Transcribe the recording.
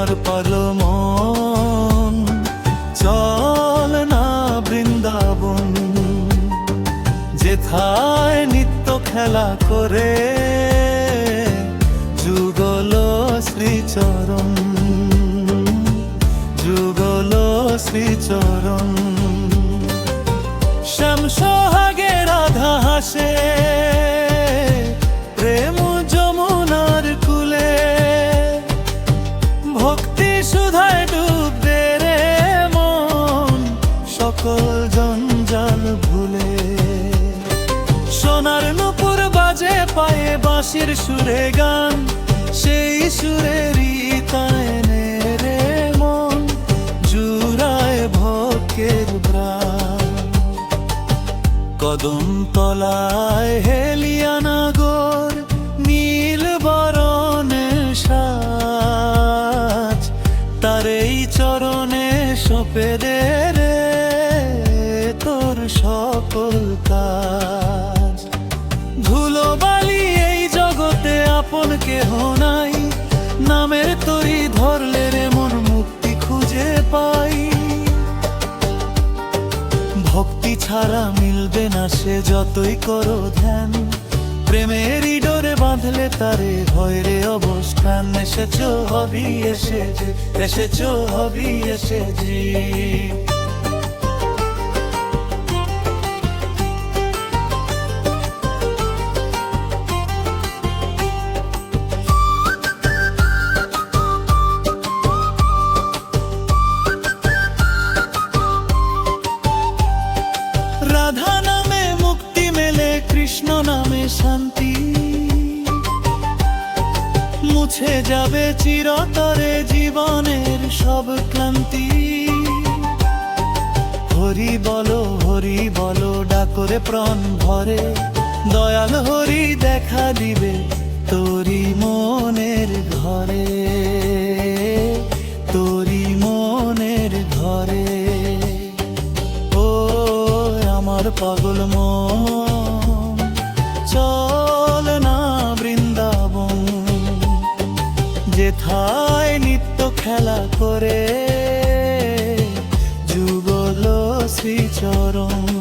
আমার পাগল মন, চল না বৃন্দাবন, যেথায় নিত্য খেলা করে যুগল শ্রীচরণ, যুগল শ্রীচরণ। শ্যাম সোহাগে রাধা হাসে প্রেম যমুনার কুলে, ভক্তি সুধায় ডুব দে রে মন, সকল জঞ্জাল ভুলে। সোনার নূপুর বাজে পায়ে বাঁশির সুরে গান, সেই সুরেরই তানে রে মন, জুড়ায় ভক্তের প্রাণ। কদম তলায় হেলিয়ানাগর নীল বরণের সাজ, তার এই চরণে সঁপে দে রে তোর সকল কাজ। ধুলো বালি এই জগতে আপন কেহ নাই, নামের তরি ধরলে রে মন মুক্তি খুঁজে পাই। ভক্তি ছাড়া মিলবে না সে যতই করো ধ্যান, প্রেমেরই ডোরে বাঁধলে তারে হয় রে অবস্থান। এসেছো হবি এসেছে, এসেছো হবি এসেছি। রাধা নামে মুক্তি মেলে, কৃষ্ণ নামে শান্তি, মুছে যাবে চিরতরে জীবনের সব ক্লান্তি। হরি বলো ডাকরে প্রাণ ভরে, দয়াল হরি দেখা দিবে তোরি মনের ঘরে, তোরি মনের ঘরে। ও আমার পাগল মন, চল না বৃন্দাবন, যেথায় নিত্য খেলা করে যুগল শ্রীচরণ।